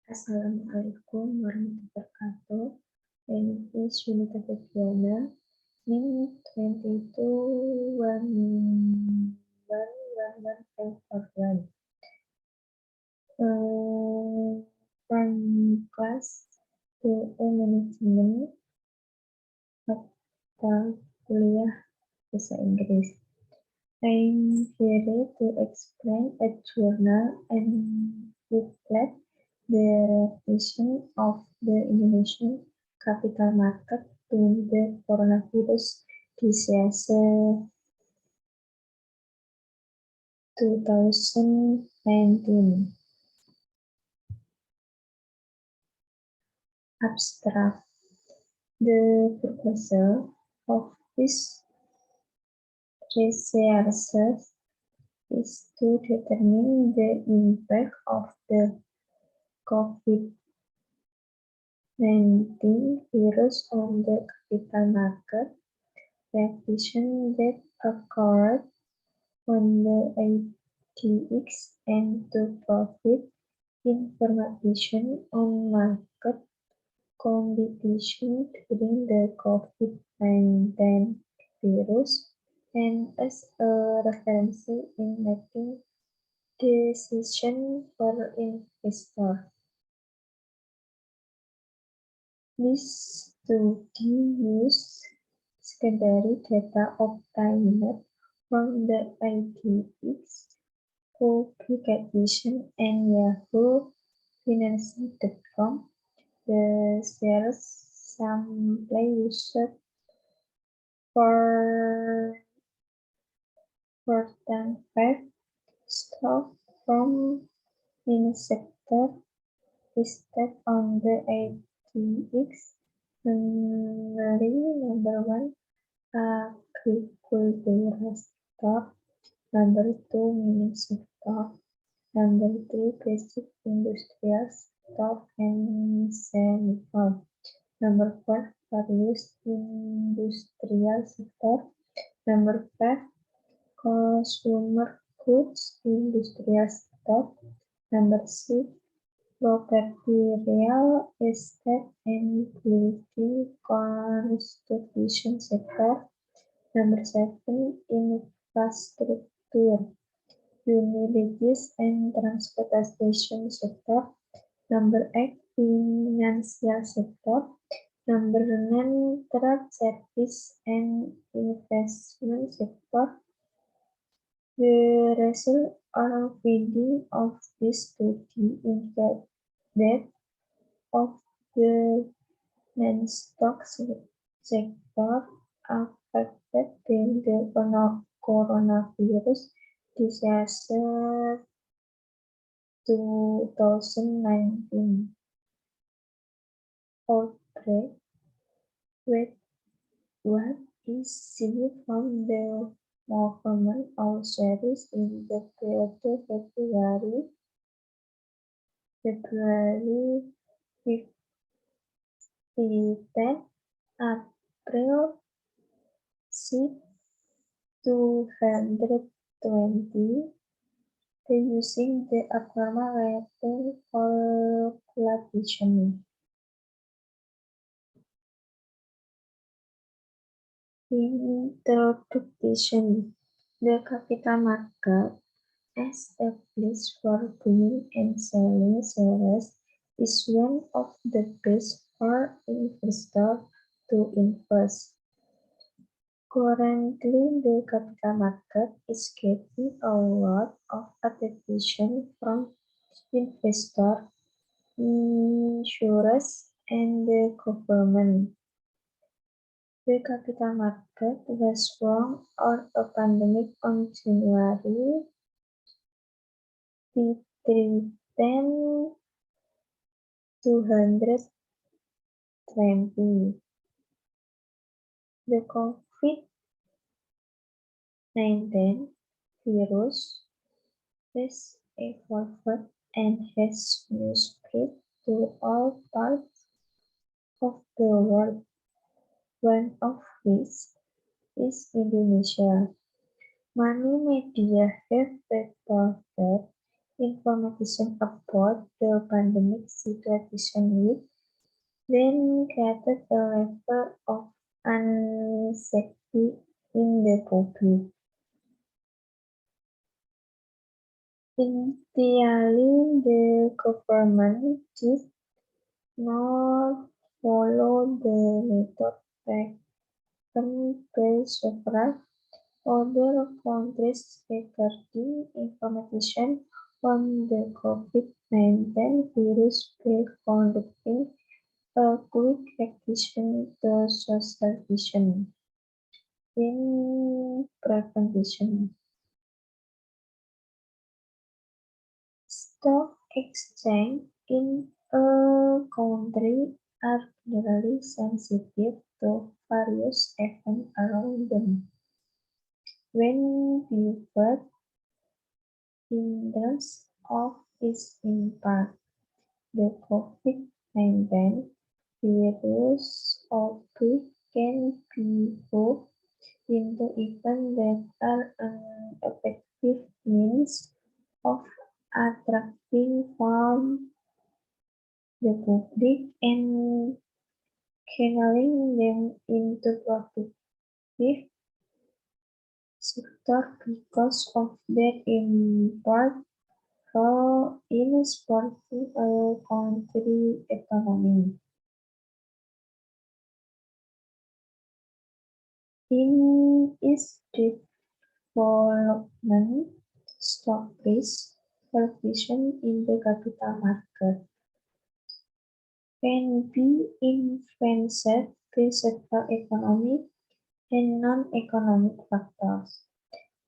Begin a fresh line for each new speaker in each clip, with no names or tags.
Assalamualaikum warahmatullahi wabarakatuh. And is Yunita Febriana, NIM 22111141. From class to a management mata kuliah bahasa Inggris. I'm here to explain a journal and reflect the revision of the Indonesian capital market to the coronavirus disaster 2019. Abstract. The proposal of this research is to determine the impact of the COVID-19 virus on the capital market, revision that occurred on the IDX, and to provide information on market competition during the COVID-19 virus and as a reference in making decisions for investors. This study used secondary data obtained from the IDX publication and Yahoo Finance.com. The shares sample used for 405 stocks from many sectors listed on the IDX. Summary number 1, agricultural stock. Number 2, mining stock. Number 3, basic industrial stock and semiconductor. Number 4, various industrial sector. Number 5, consumer goods industrial sector. Number 6, property real estate and building construction sector. Number 7, infrastructure, utilities and transportation sector. Number 8, financial sector. Number 9, trade service and investment sector. The result or finding of this study indicate that of the non-stock sector affected by the coronavirus disaster 2019 outbreak. With what is seen from the movement of series in the period February 15, April 6, 220, using the abnormal rating calculation. Introduction. The capital market, established for buying and selling shares, is one of the best for investors to invest. Currently, the capital market is getting a lot of attention from investors, insurers, and the government. The capital market was strong on a pandemic on January 220. The COVID-19 virus has evolved and has now spread to all parts of the world, one of which is Indonesia. Many media have reported information about the pandemic situation with then created a level of anxiety in the public. Initially, the government did not follow the method taken by several other countries regarding information on the COVID-19 virus by conducting a quick reaction to social vision in prevention. Stock exchange in a country are generally sensitive to various events around them. When viewed in terms of its impact, the COVID-19 virus outbreak can be both into events that are an effective means of attracting from the public and channeling them into productive sector because of their impact in supporting a country economy. In its development, stock price fluctuation in the capital market can be influenced by several economic and non-economic factors.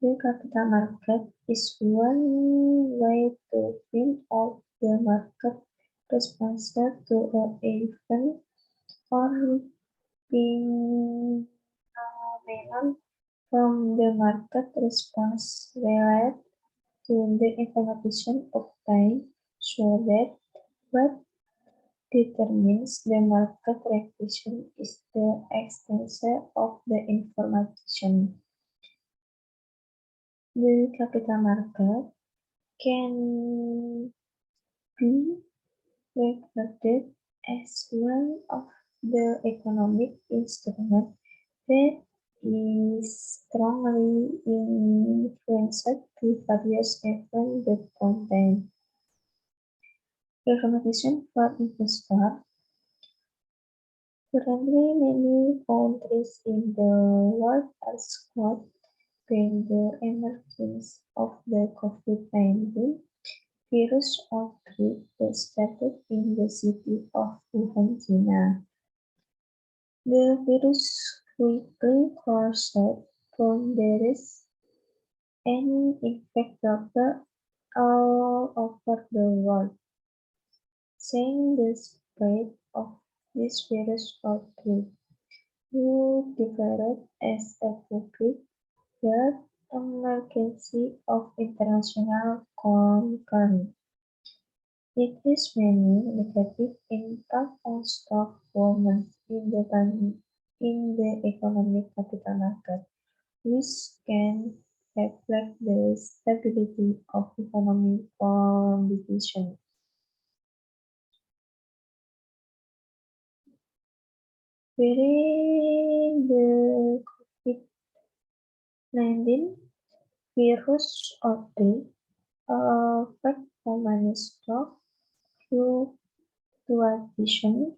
The capital market is one way to think of the market response to an event or phenomenon from the market response related to the information obtained so that what determines the market reaction is the extent of the information. The capital market can be regarded as one of the economic instruments that is strongly influenced by various events that contain information for investors. Currently, many countries in the world are scored by the emergence of the COVID-19 virus outbreak that started in the city of Wuhan, China. The virus quickly crossed boundaries and infected all over the world, seeing the spread of this virus outbreak. Who declared as a public health emergency of international concern. It has many negative impact on stock performance in the economic capital market, which can reflect the stability of economic conditions. During the COVID-19 virus outbreak, affect common stock fluctuation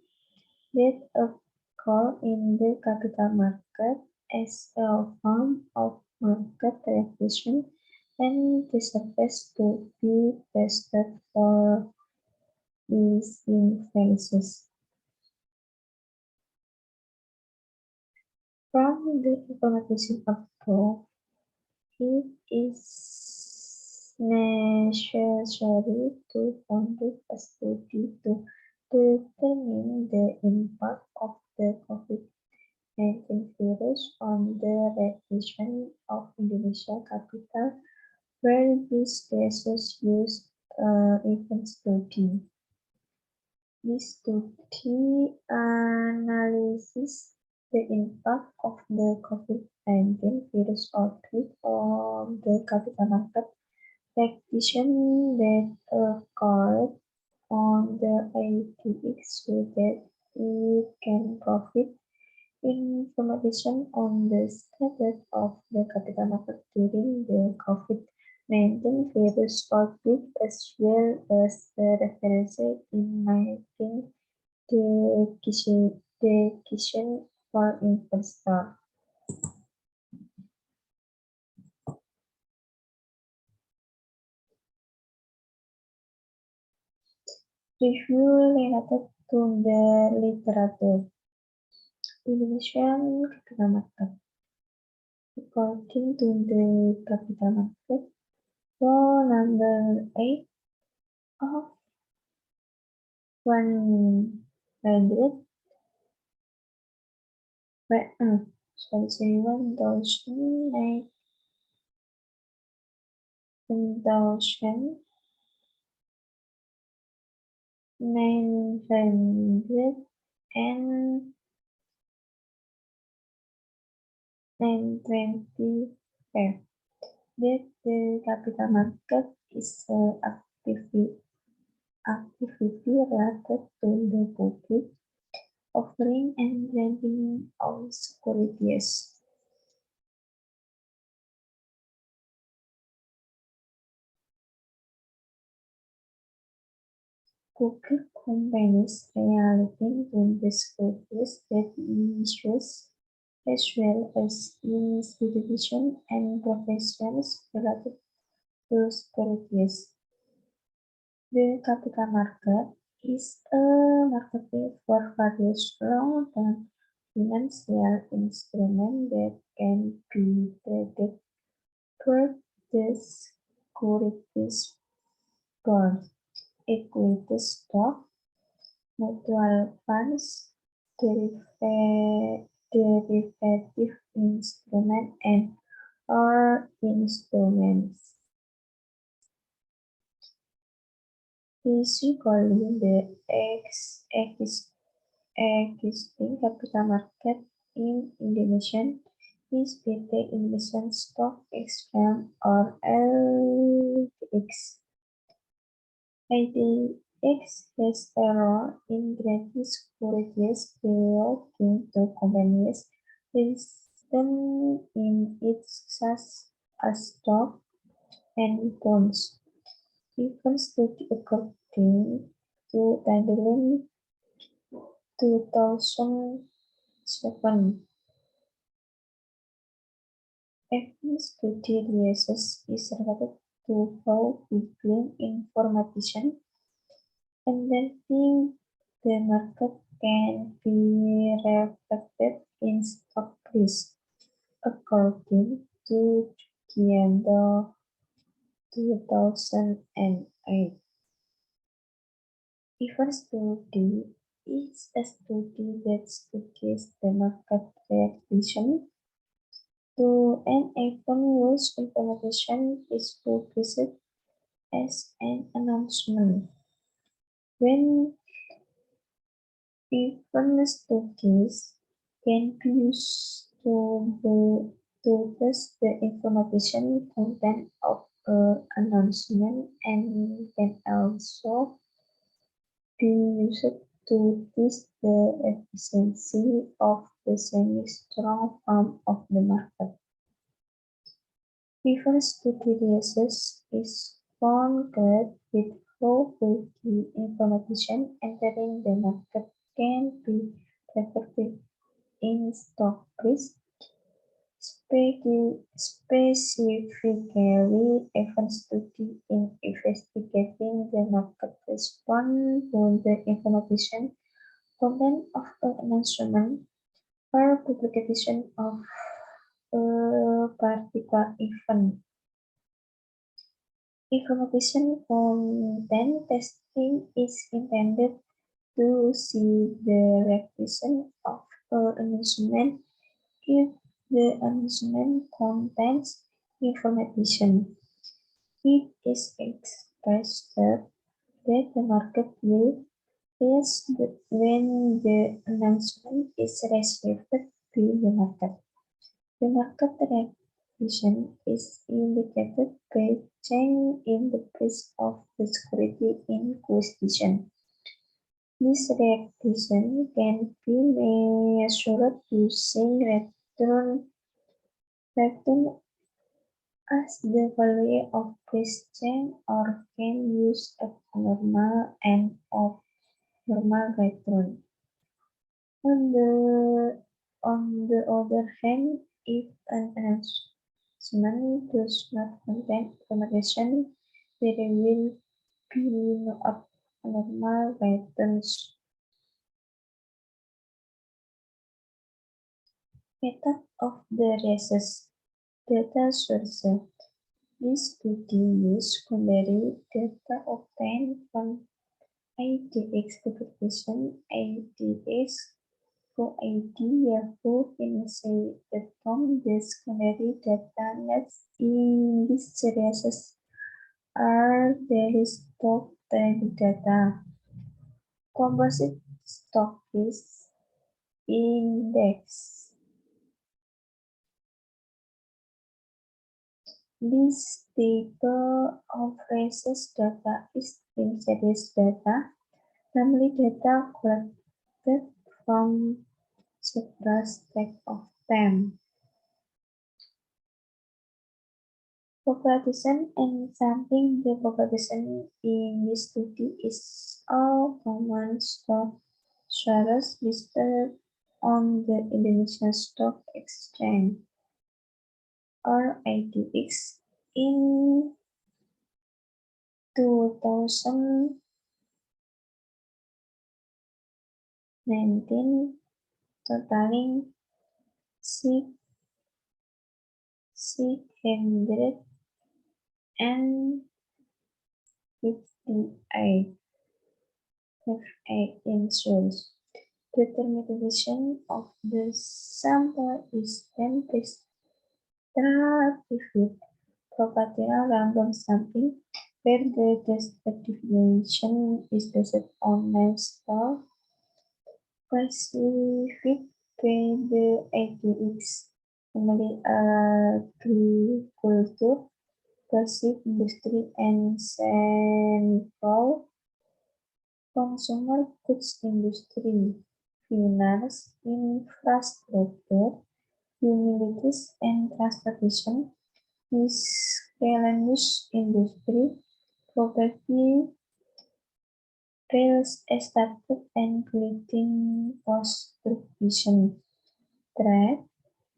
that occur in the capital market as a form of market regulation and deserves to be tested for these influences. From the information above, it is necessary to conduct a study to determine the impact of the COVID-19 virus on the regulation of Indonesia capital, where these cases use event study. This study analyzes the impact of the COVID-19 virus outbreak on the capital market Rectification that occurred on the ATX so that it can provide information on the status of the capital market during the COVID-19 virus outbreak, as well as the reference in making decision for investor. Review related to the literature. Indonesian capital market. According to the capital market law number 8 of 100, 1925 that the capital market is activity related to the public offering and lending of securities. Public companies relating to the securities that issues, as well as institutions and professions related to securities. The capital market is a market for various long-term financial instruments that can be traded through the securities bonds, equity stock, mutual funds, derivative instruments, and or instruments. Basically, the existing capital market in Indonesia is PT Indonesian Stock Exchange or LTX. IDX has a role in granting securities belonging to companies listed in its such as stock and bonds. Even study according to Timeline 2007. Even study research is related to how between information and lending the market can be reflected in stock price. According to Giando 2008. Even study is a study that studies the market reaction to an event whose information is published as an announcement. When event studies can be used to test the information content of an announcement and can also be used to test the efficiency of the semi-strong form of the market. Even study research is concerned with how quickly information entering the market can be reflected in stock price. Specifically, even study in investigating the market response to the information content of an announcement or publication of a particular event. Information content testing is intended to see the reaction of an announcement if the announcement contains information. It is expected that the market will react when the announcement is received by the market. The market reaction is indicated by change in the price of the security in question. This reaction can be measured using return as the value of price change or can use a normal and abnormal return. On the other hand, if an announcement does not contain information, there will be no abnormal returns. Method of the RESES data sources. This study uses secondary data obtained from IDX publication, IDX Co-id, Yahoo, Finance.com. The secondary data nets in this series are daily stock trading data, composite stock index. This table of raises data is in series data, namely data collected from several stacks of time. Population and sampling. The population in this study is all common stock shares listed on the Indonesian Stock Exchange or IDX in 2019, totaling 658 inches. Determination of the sample is then stratified proportional random sampling, where the distribution is based on nine-star classified by the IDX, namely agriculture, classic industry, and central consumer goods industry, finance, infrastructure, utilities, and transportation, miscellaneous industry, property, real estate, and building construction, trade,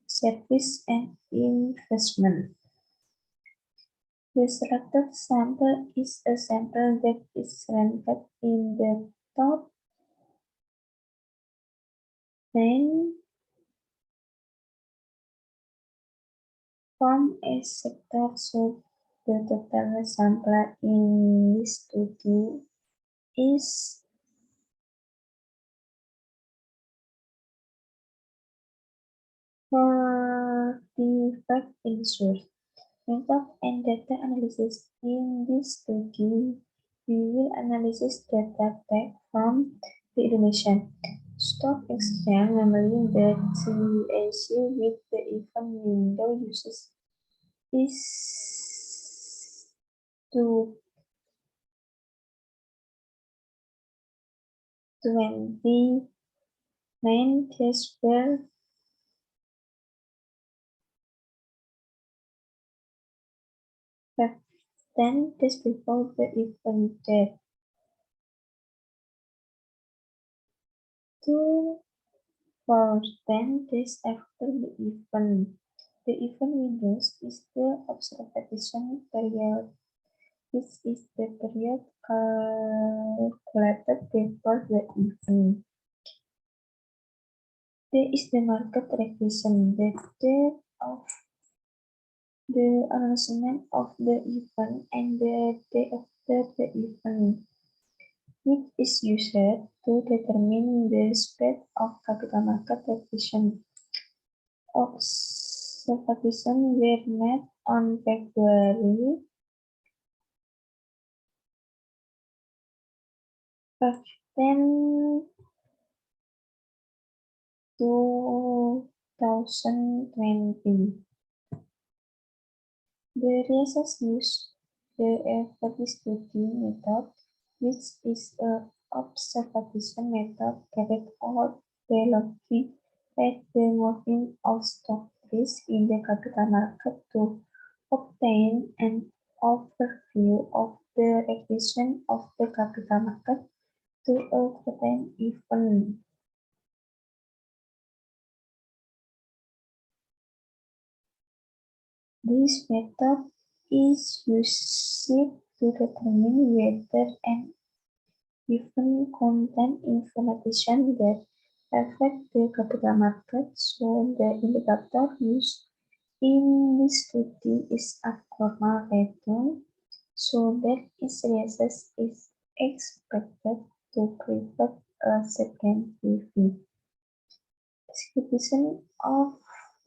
service, and investment. The selected sample is a sample that is ranked in the top 10 from a sector, so the total sample in this study is 45 inches. Method and data analysis. In this study, we will analyze data back from the Indonesian Stock Exchange, namely the TAC with the event window uses is to 29 days per 10 days before the event date. For 10 days after the event. The event window is the observation period, which is the period calculated before the event. There is the market revision, the date of the announcement of the event and the day after the event, which is used to determine the speed of capital market revision. Observations were made on February 15, 2020. The reasons used the efficiency method, which is a observation method carried out by looking at the movement of stock price in the capital market to obtain an overview of the reaction of the capital market to a certain event. This method is used to determine whether an event contains information that affect the capital market, so the indicator used in this study is abnormal return, so that its research is expected to provide a second review. Description of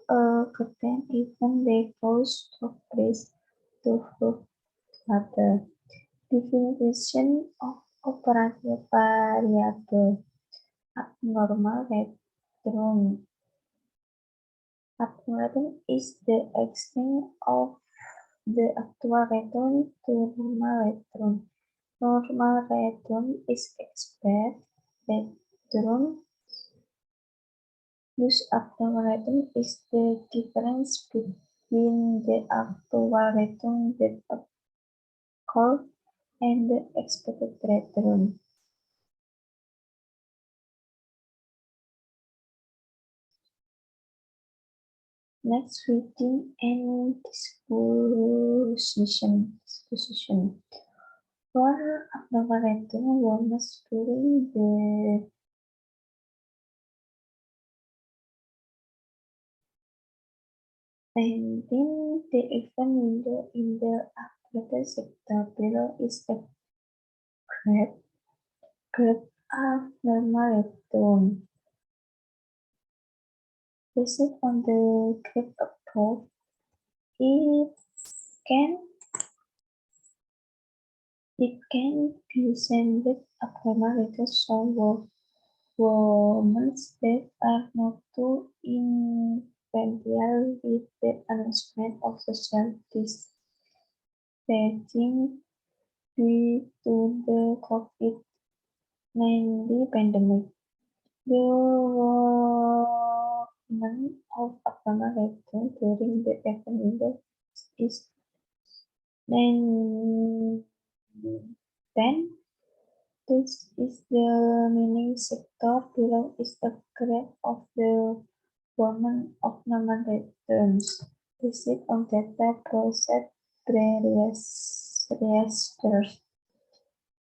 a content event they cause stock price to fluctuate. Definition of operational variable. Abnormal return. Abnormal is the extent of the actual return to normal return. Normal return is expected return. Use abnormal return is the difference between the actual return that occurred and the expected return. Next, reading and disposition. For abnormal return warnings during the ending the event window in the activity sector below is a graph of normal return. Based on the graph above, it can be seen that abnormal returns show moments that are not too influential with the announcement of social distancing due to the COVID-19 pandemic. The movement of abnormal return during the event window is then this is the meaning sector below is a graph of the movement of normal returns. Based on data processed various registers.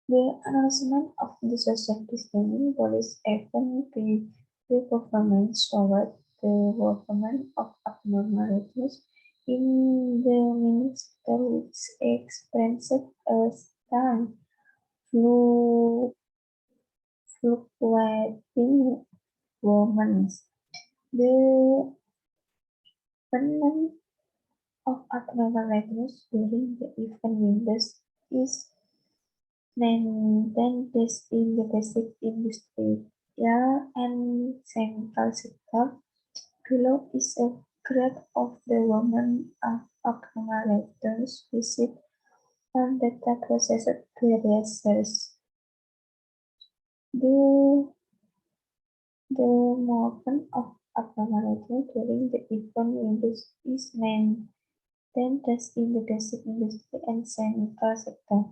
The announcement of the social distancing policy event the government showed the movement of abnormalities in the minister which experienced a strong fluctuating movements. The phenomenon of abnormalities during the event windows is maintained in the basic industrial and chemical sector. Below is a graph of the movement of abnormalities visit on data processed various cells. The movement of abnormalities during the event windows is maintained in the basic industry and chemical sector.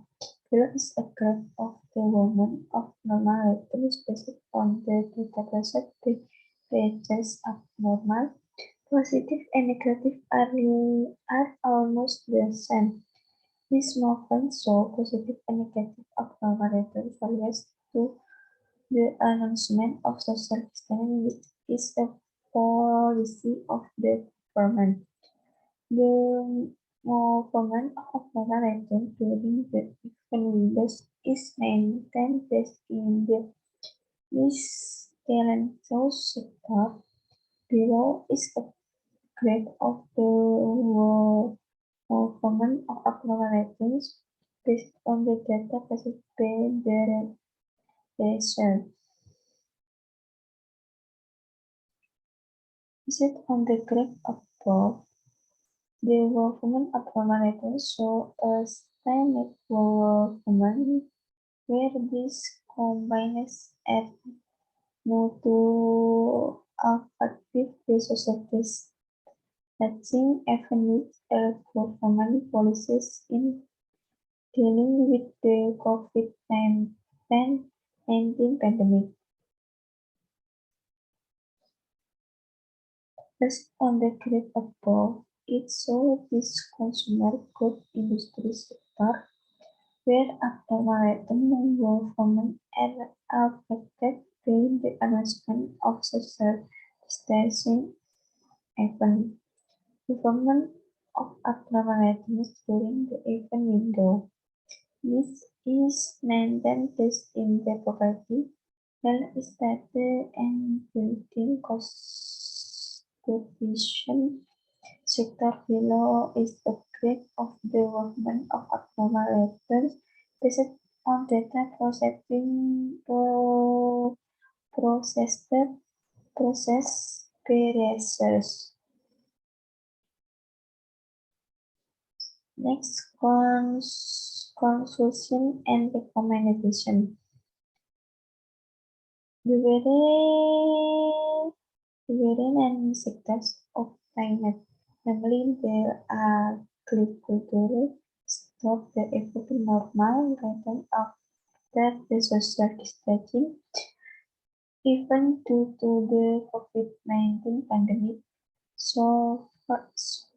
Below is a graph of the movement of abnormalities based on the data processed various abnormal. Positive and negative are almost the same. This movement shows positive and negative abnormalities values to the announcement of social distancing, which is a policy of the government. The movement of abnormalities during the event windows is maintained based in the miscellaneous sector. Below is a graph of the movement of abnormalities based on the data processed by the researcher. Based on the graph above, the movement abnormalities show a climate government, where this combines at no to effective societies. Touching even government policies in dealing with the COVID-19 pandemic. Based on the graph above, it shows this consumer goods industry sector where abnormal government are affected by the announcement of social distancing event. Government of abnormalities during the event window. This is maintained based in the property, health estate and building construction sector below is the grade of development of abnormal levels based on data processed process variations. Next, conclusion and recommendation. The varying sectors of climate, namely the agriculture, stop the effect normal rhythm after the social distancing, even due to the COVID-19 pandemic. So,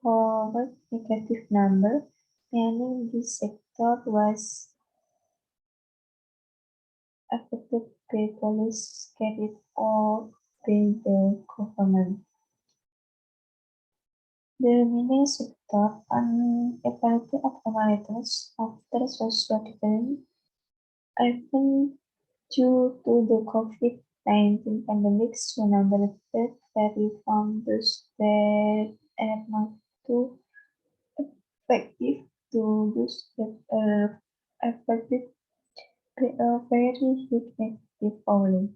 forward negative number, meaning this sector was affected by policies carried out by the government. The remaining sector unequality of commodities after social distancing, even due to the COVID-19 pandemic, soon number vary from those that are not too effective to those that are affected by a very huge negative volume.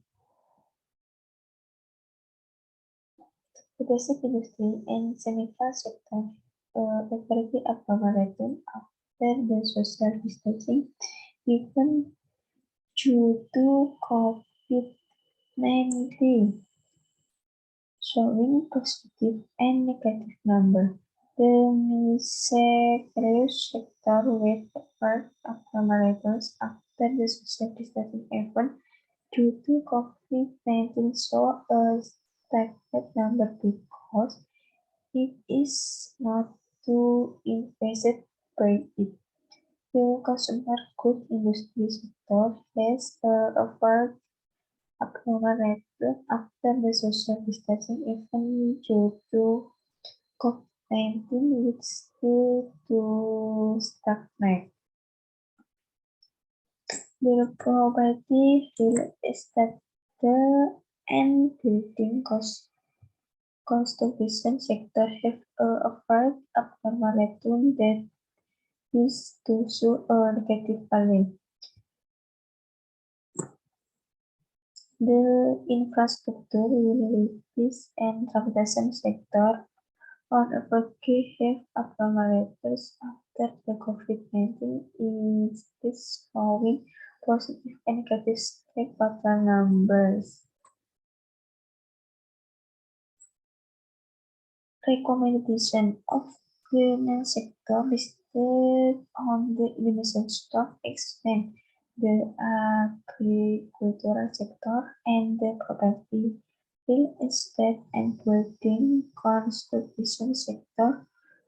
The basic industry and chemical sector operated abnormally after the social distancing, even due to COVID-19, showing positive and negative number. The miscellaneous sector with part abnormalities after the social distancing event due to COVID-19 saw a stagnant number because it is not too infected by it. The consumer goods industry sector has offered abnormal after the social distancing event due to COVID-19, which still to stagnate. The property, real estate, and building construction sector have offered abnormality that is to show a negative value. The infrastructure, utilities, and transportation sector on average have abnormalities after the COVID-19 is showing positive and negative state total numbers. Recommendation of finance sector listed on the Indonesian Stock Exchange, the agricultural sector, and the property, real estate, and building construction sector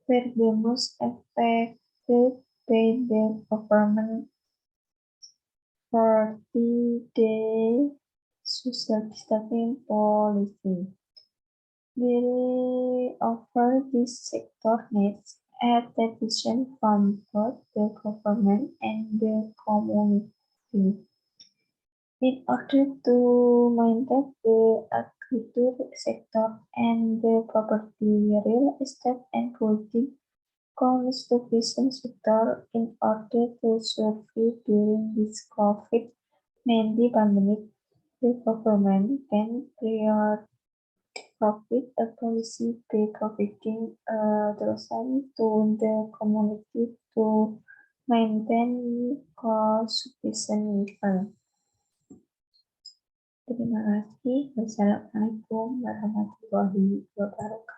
were the most affected by the government 40-day social distancing policy. They offer this sector needs attention from both the government and the community. In order to maintain the agriculture sector and the property, real estate and building construction sector in order to survive during this COVID-19 pandemic, the government can prioritize profit a policy by providing trust to the community to maintain co-sufficient fund. Terima kasih. Wassalamualaikum warahmatullahi wabarakatuh.